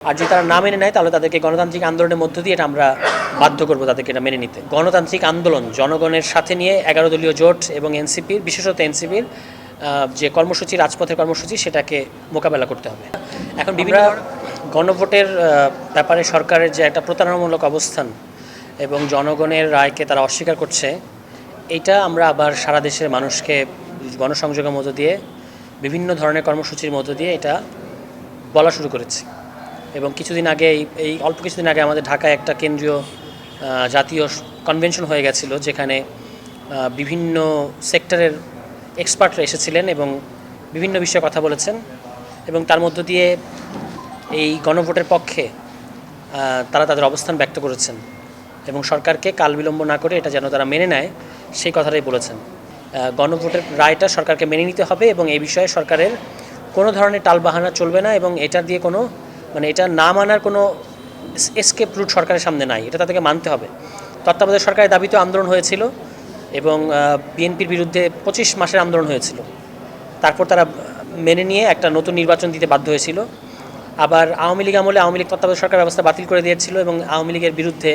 আর যদি তারা না মেনে নেয় তাহলে তাদেরকে গণতান্ত্রিক আন্দোলনের মধ্য দিয়ে এটা আমরা বাধ্য করব তাদেরকে এটা মেনে নিতে। গণতান্ত্রিক আন্দোলন জনগণের সাথে নিয়ে 11 দলীয় জোট এবং এনসিপির, বিশেষত এনসিপির যে কর্মসূচি, রাজপথের কর্মসূচি, সেটাকে মোকাবেলা করতে হবে। এখন বিভিন্ন গণভোটের ব্যাপারে সরকারের যে একটা প্রতারণামূলক অবস্থান এবং জনগণের রায়কে তারা অস্বীকার করছে, এইটা আমরা আবার সারা দেশের মানুষকে গণসংযোগের মধ্য দিয়ে, বিভিন্ন ধরনের কর্মসূচির মধ্য দিয়ে এটা বলা শুরু করেছি। এবং কিছুদিন আগে এই অল্প কিছুদিন আগে আমাদের ঢাকায় একটা কেন্দ্রীয় জাতীয় কনভেনশন হয়ে গেছিলো, যেখানে বিভিন্ন সেক্টরের এক্সপার্টরা এসেছিলেন এবং বিভিন্ন বিষয়ে কথা বলেছেন এবং তার মধ্য দিয়ে এই গণভোটের পক্ষে তারা তাদের অবস্থান ব্যক্ত করেছেন এবং সরকারকে কাল বিলম্ব না করে এটা যেন তারা মেনে নেয় সেই কথাটাই বলেছেন। গণভোটের রায়টা সরকারকে মেনে নিতে হবে এবং এই বিষয়ে সরকারের কোনো ধরনের টালবাহানা চলবে না এবং এটা দিয়ে কোনো এটা না মানার কোনো এসকেপ রুট সরকারের সামনে নাই, এটা তাদেরকে মানতে হবে। তত্ত্বাবধায়ক সরকারের দাবিতে আন্দোলন হয়েছিল এবং বিএনপির বিরুদ্ধে 25 মাসের আন্দোলন হয়েছিল। তারপর তারা মেনে নিয়ে একটা নতুন নির্বাচন দিতে বাধ্য হয়েছিল। আবার আওয়ামী লীগ আমলে আওয়ামী লীগ তত্ত্বাবধায়ক সরকার ব্যবস্থা বাতিল করে দিয়েছিল এবং আওয়ামী লীগের বিরুদ্ধে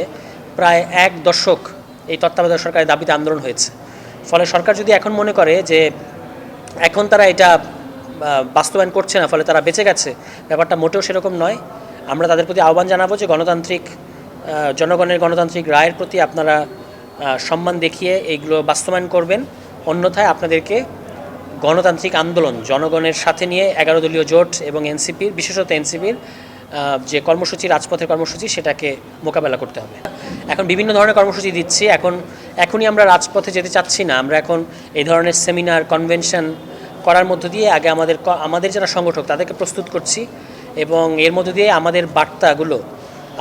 প্রায় 1 দশক এই তত্ত্বাবধায়ক সরকারের দাবিতে আন্দোলন হয়েছে। ফলে সরকার যদি এখন মনে করে যে এখন তারা এটা বাস্তবায়ন করছে না, ফলে তারা বেঁচে গেছে, ব্যাপারটা মোটেও সেরকম নয়। আমরা তাদের প্রতি আহ্বান জানাবো যে জনগণের গণতান্ত্রিক রায়ের প্রতি আপনারা সম্মান দেখিয়ে এইগুলো বাস্তবায়ন করবেন, অন্যথায় আপনাদেরকে গণতান্ত্রিক আন্দোলন জনগণের সাথে নিয়ে 11 দলীয় জোট এবং এনসিপির, বিশেষত এনসিপির যে কর্মসূচি, রাজপথের কর্মসূচি, সেটাকে মোকাবেলা করতে হবে। এখন বিভিন্ন ধরনের কর্মসূচি দিচ্ছি। এখনই আমরা রাজপথে যেতে চাচ্ছি না। আমরা এখন এই ধরনের সেমিনার, কনভেনশন করার মধ্য দিয়ে আগে আমাদের যারা সংগঠক তাদেরকে প্রস্তুত করছি এবং এর মধ্য দিয়ে আমাদের বার্তাগুলো,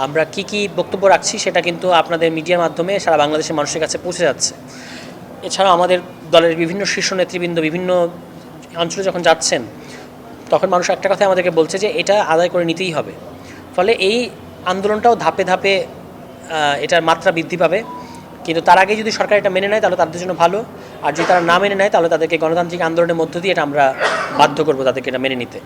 আমরা কি বক্তব্য রাখছি, সেটা কিন্তু আপনাদের মিডিয়ার মাধ্যমে সারা বাংলাদেশের মানুষের কাছে পৌঁছে যাচ্ছে। এছাড়াও আমাদের দলের বিভিন্ন শীর্ষ নেতৃবৃন্দ বিভিন্ন অঞ্চলে যখন যাচ্ছেন, তখন মানুষ একটা কথাই আমাদেরকে বলছে যে এটা আদায় করে নিতেই হবে। ফলে এই আন্দোলনটাও ধাপে ধাপে এটার মাত্রা বৃদ্ধি পাবে, কিন্তু তার আগে যদি সরকার এটা মেনে নেয় তাহলে তাদের জন্য ভালো। আর যদি তারা না মেনে নেয় তাহলে তাদেরকে গণতান্ত্রিক আন্দোলনের মধ্য দিয়ে এটা আমরা বাধ্য করব তাদেরকে এটা মেনে নিতে।